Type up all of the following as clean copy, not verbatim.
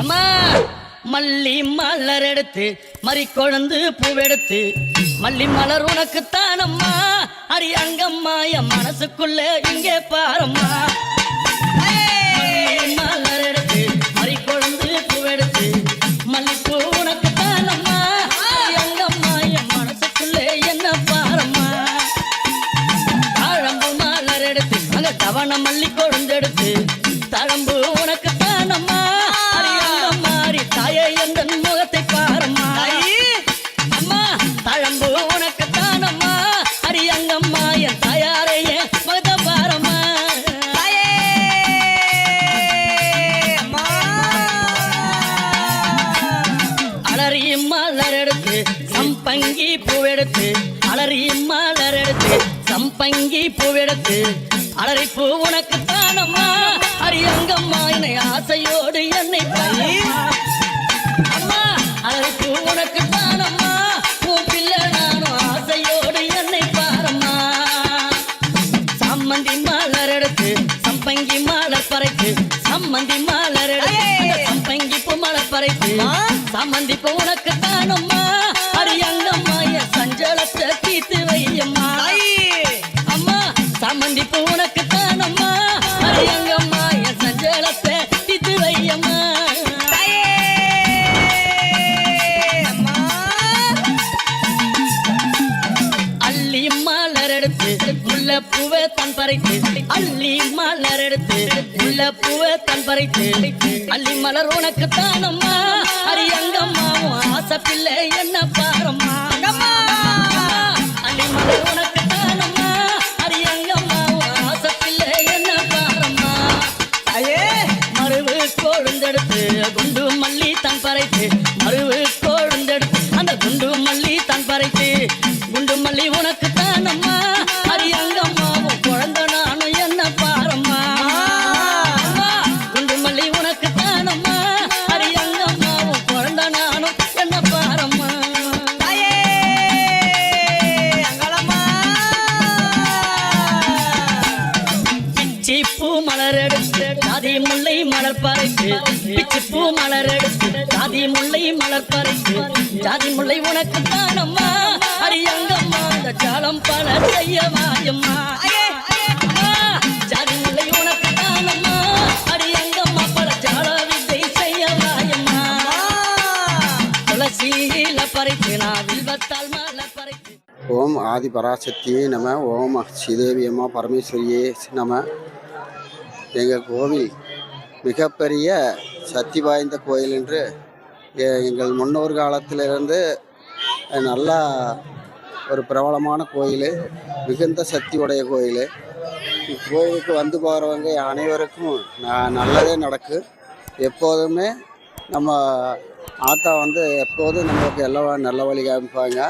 அம்மா மல்லி மலர் எடுத்து மறி கொழுந்து பூவெடுத்து மல்லி மலர் உனக்குத்தானம்மா அரி அங்கம்மா என் மனசுக்குள்ள இங்கே பாரம்மா. மலர் எடுத்து மறி கொழுந்து பூவெடுத்து மல்லிப்பூ உனக்குத்தானம்மா அரி அங்கம்மா என் மனசுக்குள்ள என்ன பாரம்மா. தாழம்பு மலர் எடுத்து அங்க தவண மல்லி கொழுந்தெடுத்து தழம்பு உனக்குத்தானம்மா முகத்தை பாரம்மா. அம்மா தழம்பு உனக்கு தானம்மா அரியங்கம்மா என் தாயாரைய முகத்தை பாரம்மா. அலறி மலர் எடுத்து சம்பங்கி பூவெடுத்து அலறி மலர் எடுத்து சம்பங்கி பூவெடுத்து அலறிப்பூ உனக்கு தானம்மா அரியங்கம்மா என்னை ஆசையோடு என்னை பாரம்மா. அம்மா அழகு உனக்கு தானம்மா உன் பிள்ளை நானும் ஆசையோடு என்னை பாரம்மா. சம்மந்தி மலர் எடுத்து சம்பங்கி மலர் பறைத்து சம்மந்தி மலர் எடுத்து சம்பங்கி பூ மலர் பறைத்து சம்மந்தி பூ உனக்கு தானம்மா அரியங்கம்மா என் சஞ்சலத்தை தீர்த்து வையம்மா. அம்மா சம்மந்தி பூ உனக்கு தானம்மா அரியங்கம்மா என் சஞ்சலத்தை தீர்த்து வையம்மா. பூவை தன் பறைத்து அள்ளி மலர் எடுத்து உள்ள பூவை தன் பறைத்து அள்ளி மலர் உனக்கு தானம்மா அரியங்கம்மா ஆசை பிள்ளை என்ன பாரம்மா. அள்ளி மலர் உனக்கு தானம்மா அரியங்கம்மா ஆசை பிள்ளை என்ன பாரம்மா. மருவு கொழுந்தெடுத்து குண்டு மல்லி தன் பறைத்து மருவு கொழுந்தெடுத்து அந்த குண்டு மல்லி தன் பறைத்து குண்டு மல்லி உனக்கு தானம்மா அரியங்கம்மாவும் குழந்தை நானும் என்ன பாரம்மா. குண்டு மல்லி உனக்கு தானம்மா அரியங்கம்மாவும் குழந்தை நானும் என்ன பாரம்மா. பிச்சி பூ மலர் எடுத்து ஜாதி முல்லை மலர் பறைத்து பிச்சி பூ மலர் எடுத்து ஜாதி முல்லை மலர் பறைத்து ஜாதி முல்லை உனக்கு தானம்மா அரியங்கம்மா அந்த ஜாலம் பல செய்ய வாயம்மா. ஜாதி முல்லை உனக்கு தானம்மா அரியங்கம்மா பல ஜால வித்தை செய்ய வாயம்மா. துளசியில பறித்து நான் வில்வத்தால் மலர் பறித்து. ஓம் ஆதி பராசக்தியே நம. ஓம் ஸ்ரீதேவி அம்மா பரமேஸ்வரியே நம. எங்கள் கோவில் மிகப்பெரிய சக்தி வாய்ந்த கோயில் என்று எங்கள் முன்னோர் காலத்திலிருந்து நல்லா ஒரு பிரபலமான கோயில், மிகுந்த சக்தி உடைய கோயில். இக்கோயிலுக்கு வந்து போகிறவங்க அனைவருக்கும் நல்லதே நடக்கும். எப்போதுமே நம்ம ஆத்தா வந்து எப்போதும் நம்மளுக்கு எல்லாம் நல்ல வழி காமிப்பாங்க.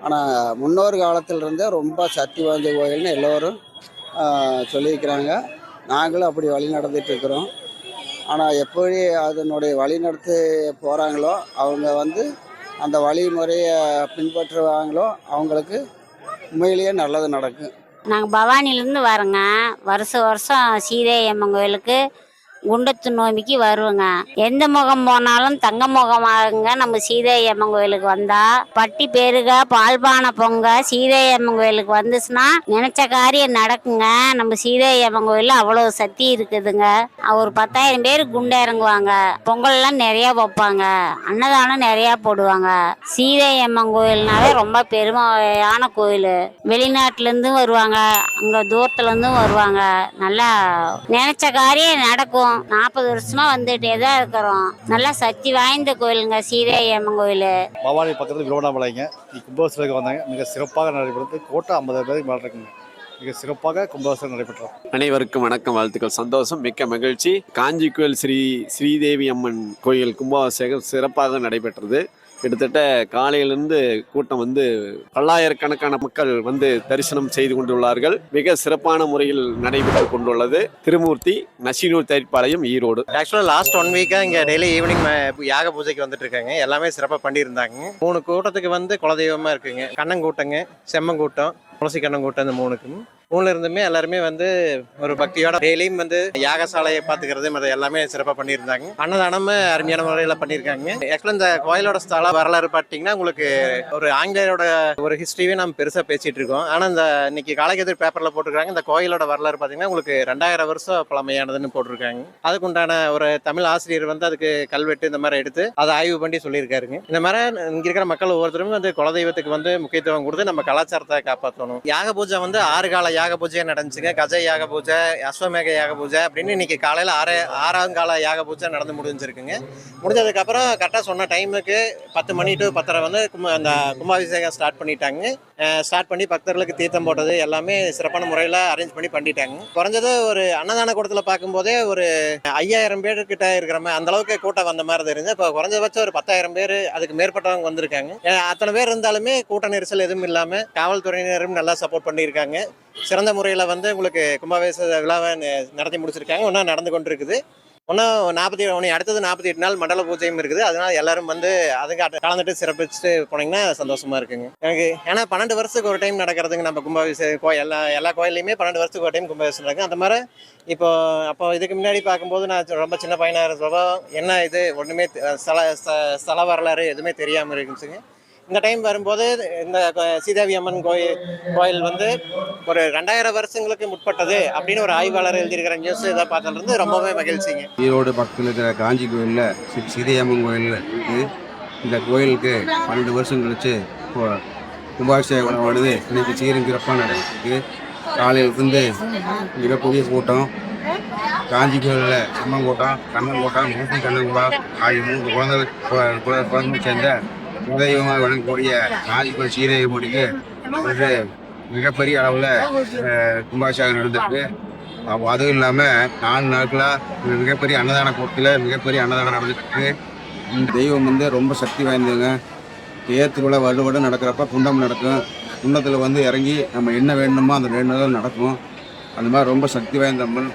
ஆனால் முன்னோர் காலத்திலிருந்தே ரொம்ப சக்தி வாய்ந்த கோயில்னு எல்லோரும் சொல்லியிருக்கிறாங்க. நாங்களும் அப்படி வழி நடந்துகிட்ருக்குறோம். ஆனால் எப்படி அதனுடைய வழி நடத்தி போகிறாங்களோ அவங்க வந்து அந்த வழிமுறையை பின்பற்றுவாங்களோ அவங்களுக்கு உண்மையிலேயே நல்லது நடக்கும். நாங்கள் பவானிலேருந்து வரோங்க. வருஷம் சீதை அம்மன் கோயிலுக்கு குண்டத்து நோம்பிக்கு வருவோங்க. எந்த முகம் போனாலும் தங்க முகமாகுங்க. நம்ம சீதை அம்மன் கோயிலுக்கு வந்தா பட்டி பெருக பால்பானை பொங்க சீதை அம்மன் கோயிலுக்கு வந்துச்சுன்னா நினைச்ச காரியம் நடக்குங்க. நம்ம சீதை அம்மன் கோயிலில் அவ்வளோ சக்தி இருக்குதுங்க. ஒரு 10,000 பேர் குண்டை இறங்குவாங்க. பொங்கல்லாம் நிறையா வைப்பாங்க, அன்னதானம் நிறையா போடுவாங்க. சீதை அம்மன் கோயில்னாலே ரொம்ப பெருமையான கோயில். வெளிநாட்டிலேருந்தும் வருவாங்க, அங்கே தூரத்துலேருந்தும் வருவாங்க. நல்லா நினைச்ச காரியம் நடக்கும். 40 வருஷமா வந்துட்டே தான் இருக்கிறோம். நல்லா சக்தி வாய்ந்த கோயிலுங்க சீதை அம்மன் கோயில். பவானி பக்கத்தில் விரோணாமலைங்க. கும்பாபிஷேகம் வந்தாங்க. மிக சிறப்பாக நடைபெற்றது. கோட்டை 50 பேருக்கு மேலே இருக்குங்க. மிக சிறப்பாக கும்பாபிஷேகம் நடைபெற்றோம். அனைவருக்கும் வணக்கம், வாழ்த்துக்கள், சந்தோஷம், மிக்க மகிழ்ச்சி. காஞ்சி கோயில் ஸ்ரீதேவி அம்மன் கோயில் கும்பாபிஷேகம் சிறப்பாக நடைபெற்றது. கிட்டத்தட்ட காலையிலிருந்து கூட்டம் வந்து பல்லாயிரக்கணக்கான மக்கள் வந்து தரிசனம் செய்து கொண்டுள்ளார்கள். மிக சிறப்பான முறையில் நடைபெற்று கொண்டுள்ளது. திருமூர்த்தி, நசினூர் தரிப்பாளையம், ஈரோடு. ஆக்சுவலாக லாஸ்ட் 1 வீக்காக இங்கே டெய்லி ஈவினிங் யாக பூஜைக்கு வந்துட்டு இருக்காங்க. எல்லாமே சிறப்பாக பண்ணியிருந்தாங்க. 3 கூட்டத்துக்கு வந்து குலதெய்வமாக இருக்குங்க. கண்ணங்கூட்டங்க, செம்மங்கூட்டம், துளசி கண்ணன் கூட்டம் இந்த மூணுல இருந்துமே எல்லாருமே வந்து ஒரு பக்தியோட டெய்லியும் வந்து யாகசாலையை பார்த்துக்கிறது மற்ற எல்லாமே சிறப்பாக பண்ணியிருந்தாங்க. அன்னதானமும் அருமையான முறையில் பண்ணியிருக்காங்க. ஆக்சுவலாக இந்த கோயிலோட ஸ்தல வரலாறு பார்த்தீங்கன்னா உங்களுக்கு ஒரு ஆங்கிலேயரோட ஒரு ஹிஸ்ட்ரியே நம்ம பெருசாக பேசிட்டு இருக்கோம். ஆனால் இந்த இன்னைக்கு காலக்கெதிர் பேப்பரில் போட்டிருக்காங்க இந்த கோயிலோட வரலாறு பார்த்தீங்கன்னா உங்களுக்கு 2000 வருஷம் பழமையானதுன்னு போட்டிருக்காங்க. அதுக்குண்டான ஒரு தமிழ் ஆசிரியர் வந்து அதுக்கு கல்வெட்டு இந்த மாதிரி எடுத்து அதை ஆய்வு பண்ணி சொல்லியிருக்காருங்க. இந்த மாதிரி இங்கே இருக்கிற மக்கள் ஒவ்வொருத்தரும் வந்து குலதெய்வத்துக்கு வந்து முக்கியத்துவம் கொடுத்து நம்ம கலாச்சாரத்தை காப்பாற்றணும். யாக பூஜை வந்து 6 கால யாக பூஜையா நடந்துச்சுங்க. கஜ யாக பூஜை, அஸ்வமேக யாக பூஜை அப்படின்னு இன்னைக்கு காலையில் 6ஆம் கால யாக பூஜை நடந்து முடிஞ்சிருக்குங்க. முடிஞ்சதுக்கப்புறம் கரெக்டாக சொன்ன டைமுக்கு 10 மணி to 10:30 வந்து அந்த கும்பாபிஷேகம் ஸ்டார்ட் பண்ணிட்டாங்க. ஸ்டார்ட் பண்ணி பக்தர்களுக்கு தீர்த்தம் போட்டது எல்லாமே சிறப்பான முறையில் அரேஞ்ச் பண்ணி பண்ணிட்டாங்க. குறைஞ்சது ஒரு அன்னதான கூடத்தில் பார்க்கும்போதே ஒரு 5000 பேர்கிட்ட இருக்கிற மாதிரி அந்த அளவுக்கு கூட்டம் வந்த மாதிரி இருந்துச்சு. இப்போ குறைஞ்சபட்சம் ஒரு 10,000 பேர் அதுக்கு மேற்பட்டவங்க வந்திருக்காங்க. அத்தனை பேர் இருந்தாலுமே கூட்ட நெரிசல் எதுவும் இல்லாமல் காவல்துறையினரும் நல்லா சப்போர்ட் பண்ணியிருக்காங்க. சிறந்த முறையில் வந்து உங்களுக்கு கும்பாபிஷேக விழாவை நடத்தி முடிச்சிருக்காங்க. இன்னும் நடந்து கொண்டு இருக்குது. இன்னும் அடுத்தது 48 நாள் மண்டல பூஜையும் இருக்குது. அதனால எல்லாரும் வந்து அதுக்கு கலந்துட்டு சிறப்பிச்சுட்டு போனீங்கன்னா சந்தோஷமா இருக்குங்க எனக்கு. ஏன்னா 12 வருஷத்துக்கு ஒரு டைம் நடக்கிறதுங்க நம்ம கும்பாபிஷேகம். எல்லா கோயிலையுமே 12 வருஷத்துக்கு ஒரு டைம் கும்பாபிஷேகம் நடக்கும். அந்த மாதிரி அப்போ இதுக்கு முன்னாடி பார்க்கும்போது நான் ரொம்ப சின்ன பையனாக இருந்தப்போ என்ன இது ஒன்றுமே ஸ்தல வரலாறு எதுவுமே தெரியாமல் இருந்துச்சுங்க. இந்த டைம் வரும்போது இந்த சீதேவி அம்மன் கோயில் வந்து ஒரு 2000 வருஷங்களுக்கு முற்பட்டது அப்படின்னு ஒரு ஆய்வாளர் எழுதியிருக்கிற நியூஸ் இதை பார்த்ததுலேருந்து ரொம்பவே மகிழ்ச்சிங்க. ஈரோடு பக்கத்தில் இருக்கிற காஞ்சி கோயிலில் சீதேவி அம்மன் கோயில் இருக்குது. இந்த கோயிலுக்கு 12 வருஷம் கழிச்சு கும்பாபிஷேகம் வருது. இன்னைக்கு சீரும் சிறப்பாக நடக்குது. காலையிலிருந்து மிகப்பெரிய கூட்டம். காஞ்சி கோயிலில் அம்மன் கூட்டம், கண்ணன் கூட்டம், மூர்த்தி கண்ணன் கூட்டம் ஆகிய 3 குழந்தை சேர்ந்த குலதெய்வமாக வழங்கக்கூடிய காஞ்சி கோயில் சீதேவி அம்மனுக்கு வந்து மிகப்பெரிய அளவில் கும்பாபிஷேகம் நடந்திருக்கு. அதுவும் இல்லாமல் 4 நாட்களாக மிகப்பெரிய அன்னதான கூட்டத்தில் மிகப்பெரிய அன்னதானம் நடந்துருக்கு. இந்த தெய்வம் வந்து ரொம்ப சக்தி வாய்ந்தவங்க. திருவிழா வருடம் நடக்கிறப்ப குண்டம் நடக்கும். குண்டத்தில் வந்து இறங்கி நம்ம என்ன வேணுமோ அந்த வேணுனாலும் நடக்கும். அந்த மாதிரி ரொம்ப சக்தி வாய்ந்த அம்மன்.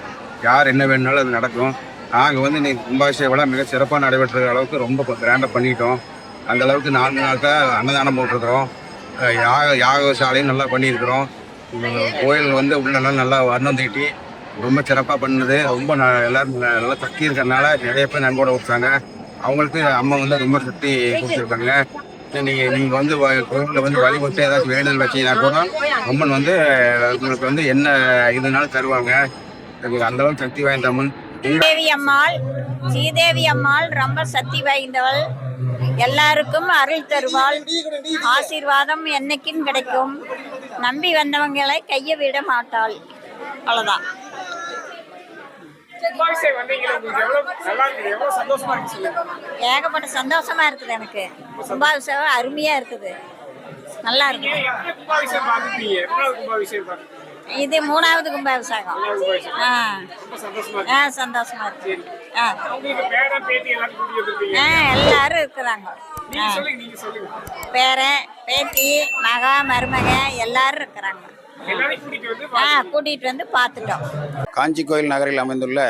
யார் என்ன வேணுனாலும் அது நடக்கும். நாங்கள் வந்து இன்னைக்கு கும்பாபிஷேகம் மிக சிறப்பாக நடைபெற்ற அளவுக்கு ரொம்ப கிராண்டாக பண்ணிட்டோம். அந்த அளவுக்கு 4 நாட்கள் அன்னதானம் போட்டிருக்கிறோம். யாகசாலையும் நல்லா பண்ணியிருக்கிறோம். கோயில் வந்து உள்ளெல்லாம் நல்லா வர்ணம் தீட்டி ரொம்ப சிறப்பாக பண்ணுது. ரொம்ப எல்லோரும் நல்லா சக்தி இருக்கிறதுனால நிறைய பேர் நண்போட விட்டாங்க. அவங்களுக்கு அம்மா வந்து ரொம்ப சக்தி கொடுத்துருக்காங்க. நீங்கள் வந்து கோயிலில் வந்து வழிபட்டு ஏதாச்சும் வேண்டுதல் வச்சீங்கன்னா கூட அம்மன் வந்து உங்களுக்கு வந்து என்ன இதுனாலும் தருவாங்க. அந்தளவுக்கு சக்தி வாய்ந்த அம்மன். சீதேவி அம்மாள் ரொம்ப சக்தி வாய்ந்தவள். எல்லாருக்கும் அருள் தருவாள். ஆசீர்வாதம் என்னைக்கும் கிடைக்கும். நம்பி வந்தவங்களை கையை விட மாட்டாள். அவ்வளோதான். ஏகப்பட்ட சந்தோஷமா இருக்குது. எனக்கு கும்பாபிஷேகம் அருமையா இருக்குது. நல்லா இருக்கு. இது 3வது கும்பாபிஷேகம். சந்தோஷமா இருக்கு. எல்லாரும் இருக்கிறாங்க. பேரன் பேத்தி மகா மருமக எல்லாரும் இருக்கிறாங்க. கூட்டிட்டு வந்து பார்த்துட்டோம். காஞ்சி கோயில் நகரில் அமைந்துள்ள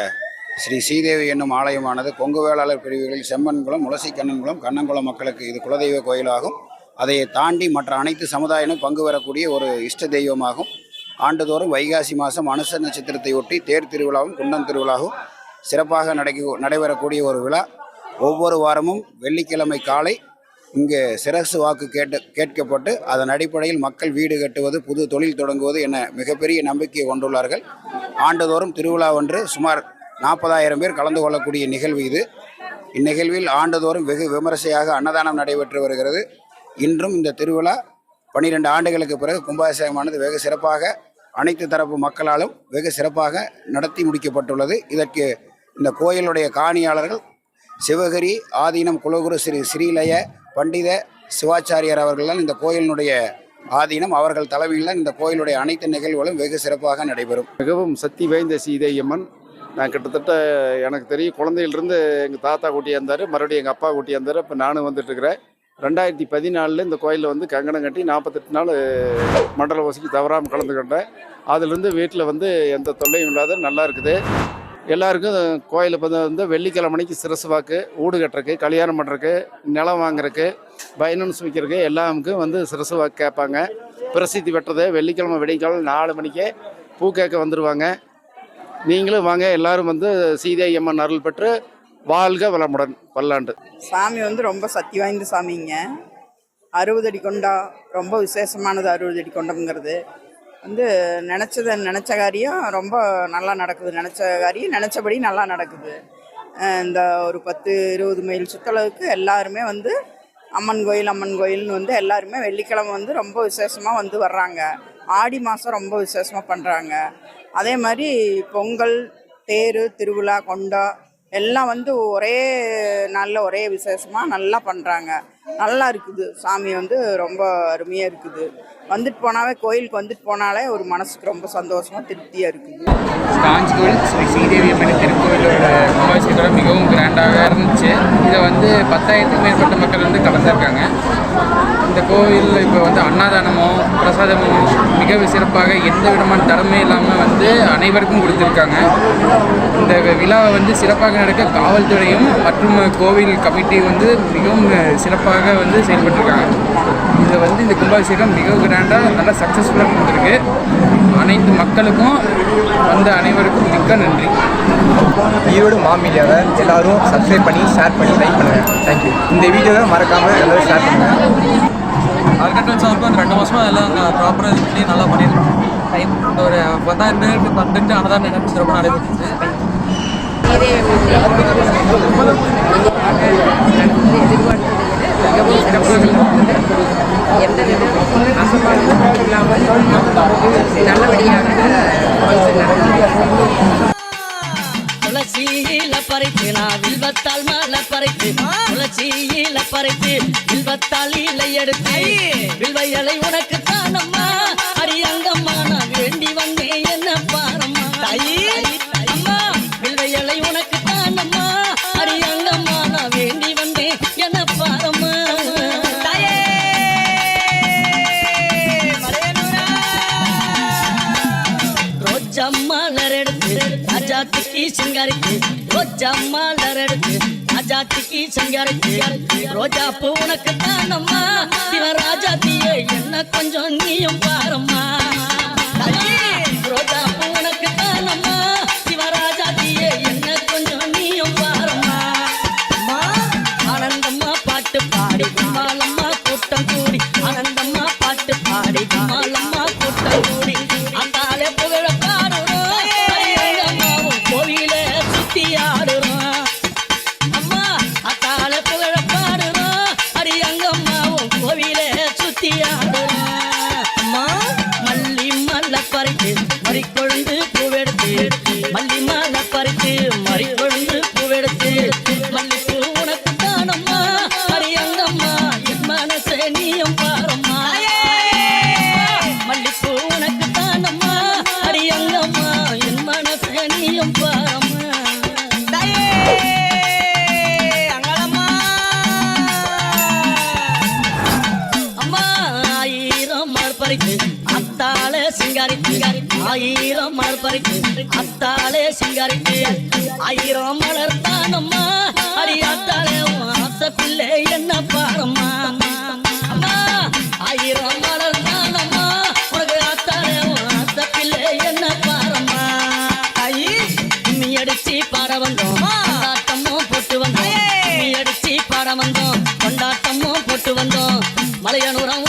ஸ்ரீ ஸ்ரீதேவி என்னும் ஆலயமானது கொங்கு வேளாளர் பிரிவுகளில் செம்மன்குளம், முளசி கண்ணன்குளம், கண்ணன்குளம் மக்களுக்கு இது குலதெய்வ கோயிலாகும். அதை தாண்டி மற்ற அனைத்து சமுதாயமும் பங்கு வரக்கூடிய ஒரு இஷ்ட தெய்வமாகும். ஆண்டுதோறும் வைகாசி மாதம் அனுச நட்சத்திரத்தை ஒட்டி தேர் திருவிழாவும் குண்டம் திருவிழாவும் சிறப்பாக நடைபெறக்கூடிய ஒரு விழா. ஒவ்வொரு வாரமும் வெள்ளிக்கிழமை காலை இங்கு சிரசு வாக்கு கேட்கப்பட்டு அதன் அடிப்படையில் மக்கள் வீடு கட்டுவது, புது தொழில் தொடங்குவது என மிகப்பெரிய நம்பிக்கையை கொண்டுள்ளார்கள். ஆண்டுதோறும் திருவிழா ஒன்று சுமார் 40,000 பேர் கலந்து கொள்ளக்கூடிய நிகழ்வு இது. இந்நிகழ்வில் ஆண்டுதோறும் வெகு விமரிசையாக அன்னதானம் நடைபெற்று வருகிறது. இன்றும் இந்த திருவிழா 12 ஆண்டுகளுக்கு பிறகு கும்பாபிஷேகமானது வெகு சிறப்பாக அனைத்து தரப்பு மக்களாலும் வெகு சிறப்பாக நடத்தி முடிக்கப்பட்டுள்ளது. இதற்கு இந்த கோயிலுடைய காணியாளர்கள் சிவகிரி ஆதீனம் குலகுரு ஸ்ரீ ஸ்ரீலய பண்டித சிவாச்சாரியார் அவர்களால் இந்த கோயிலினுடைய ஆதீனம் அவர்கள் தலைமையில் இந்த கோயிலுடைய அனைத்து நிகழ்வுகளும் வெகு சிறப்பாக நடைபெறும். மிகவும் சக்தி வாய்ந்த சீதை அம்மன். நான் கிட்டத்தட்ட எனக்கு தெரியும் குழந்தையிலிருந்து எங்கள் தாத்தா கூட்டியாக இருந்தார், மறுபடியும் எங்கள் அப்பா கூட்டியாக இருந்தார். இப்போ நானும் வந்துட்டுருக்கிறேன். 2014 இந்த கோயிலில் வந்து கங்கணம் கட்டி 48 நாள் மண்டல ஓசைக்கு தவறாமல் கலந்துக்கிட்டேன். அதிலிருந்து வீட்டில் வந்து எந்த தொல்லையும் இல்லாத நல்லா இருக்குது. எல்லாருக்கும் கோயிலுக்கு வந்து வெள்ளிக்கிழமைக்கு சிரசு வாக்கு, ஊடு கட்டுறக்கு, கல்யாணம் பண்ணுறக்கு, நிலம் வாங்குறதுக்கு, பைனான்ஸ் விற்கிறதுக்கு எல்லாமுக்கும் வந்து சிரசு வாக்கு கேட்பாங்க. பிரசித்தி பெற்றது. வெள்ளிக்கிழமை வெடிக்காலம் 4 மணிக்கே பூ கேட்க வந்துடுவாங்க. நீங்களும் வாங்க, எல்லாரும் வந்து சீதேவி அம்மன் அருள் பெற்று வாழ்க வளமுடன் பல்லாண்டு. சாமி வந்து ரொம்ப சக்தி வாய்ந்த சாமிங்க. 60 அடி கொண்டா ரொம்ப விசேஷமானது. 60 அடி கொண்டம்ங்கிறது வந்து நினச்ச காரியம் ரொம்ப நல்லா நடக்குது. நினச்ச காரியம் நினச்சபடி நல்லா நடக்குது. இந்த ஒரு 10-20 மைல் சுற்றளவுக்கு எல்லாருமே வந்து அம்மன் கோயில்னு வந்து எல்லாருமே வெள்ளிக்கிழமை வந்து ரொம்ப விசேஷமாக வந்து வர்றாங்க. ஆடி மாதம் ரொம்ப விசேஷமாக பண்ணுறாங்க. அதே மாதிரி பொங்கல், தேர், திருவிழா, கொண்டா எல்லாம் வந்து ஒரே நாளில் ஒரே விசேஷமாக நல்லா பண்ணுறாங்க. நல்லா இருக்குது. சாமி வந்து ரொம்ப அருமையாக இருக்குது. வந்துட்டு போனாவே கோயிலுக்கு வந்துட்டு போனாலே ஒரு மனசுக்கு ரொம்ப சந்தோஷமாக திருப்தியாக இருக்குது. காஞ்சி கோயில் ஸ்ரீ ஸ்ரீதேவி அம்மன் திருக்கோயிலோட கும்பாபிஷேகம் மிகவும் கிராண்டாக இருந்துச்சு. இதை வந்து 10,000க்கும் மேற்பட்ட மக்கள் வந்து கலந்துருக்காங்க. இந்த கோவிலில் இப்போ வந்து அன்னதானமோ பிரசாதமோ மிக சிறப்பாக எந்த விதமான தடமே இல்லாமல் வந்து அனைவருக்கும் கொடுத்துருக்காங்க. இந்த விழாவை வந்து சிறப்பாக நடக்க காவல்துறையும் மற்றும் கோவில் கமிட்டி வந்து மிகவும் சிறப்பாக வந்து செயல்பட்டுருக்காங்க. இதை வந்து இந்த கும்பாபிஷேகம் மிக கிராண்டாக நல்லா சக்ஸஸ்ஃபுல்லாக இருந்திருக்கு. அனைத்து மக்களுக்கும் வந்த அனைவருக்கும் மிக்க நன்றி. ஈரோடு மாமீடியாவை எல்லாரும் சப்ஸ்கிரைப் பண்ணி ஷேர் பண்ணி லைக் பண்ணுங்கள். தேங்க்யூ. இந்த வீடியோவை மறக்காமல் எல்லோரும் ஷேர் பண்ணுங்கள். அறக்கட்டளை சார்பாக அந்த 2 மாதமாக எல்லாம் ப்ராப்பராக இது பண்ணி நல்லா பண்ணியிருக்கோம். இந்த ஒரு 10,000 பேருக்கு கண்டென்ட் அன்னதானம் நினைச்சு ரொம்ப நடைபெற்றுச்சு. எந்தவித அசம்பாவிதமும் இல்லாமல் நல்லபடியாக துளசியில பறித்து நான் வில்வத்தால் மாலை பறித்து துளசியில பறித்து வில்வத்தால் இலை எடுத்து வில்வ இலை உனக்கு தானம்மா அரியங்கம்மா நான் வேண்டி வந்தேன் என்ன பாரம்மா அம்மா வில்வ இலை உனக்கு தானம்மா அரியங்கம்மா நான் வேண்டி வந்தேன் என்ன பாரம்மா மலர் எடுத்து ராஜாத்திக்கு சிங்காரிக்கு ரோஜா மலர் எடுத்து ராஜாத்திக்கு சிங்காரிக்கு ரோஜா பூ உனக்கு தானம்மா சிவராஜாத்திய என்ன கொஞ்சம் நீயும் பாரம்மா ரோஜா பூ உனக்கு தானம்மா சிவராஜாத்திய என்ன கொஞ்சம் நீயும் பாரம்மா ஆனந்தம்மா பாட்டு பாடி கும்மாலம்மா கூட்டம் கூடி ஆனந்தம்மா பாட்டு பாடி கும்மாலம்மா கூட்டம் கூடி அந்தாலே புகழ மறிக்கொழுந்து பூவெடுத்து மல்லி மாலை பறித்து மறிக்கொழுந்து பூவெடுத்து மல்லிப்பூ உனக்கு தானம்மா அரியங்கம்மா என் மனசே நீயும் பாரம்மா மல்லிப்பூ உனக்கு தானம்மா அரியங்கம்மா என் மனசே நீயும் பாரம்மா அம்மா 1000 மலர் பறித்து அத்தாளே சிங்காரிக்கு 1000 மலர் பறித்து அத்தாளே சிங்காரிக்கு 1000 மலர் தானம்மா அடியாத்தாளே ஆசை பிள்ளை என்ன பாரம்மா அம்மா 1000 மலர் தானம்மா உனக்கு ஆத்தாளே ஆசை பிள்ளை என்ன பாரம்மா கும்மி அடிச்சு பாட வந்தோம் கொண்டாட்டமும் போட்டு வந்தோம் கும்மி அடிச்சு பாட வந்தோம் கொண்டாட்டமும் போட்டு வந்தோம் மலையனுரம்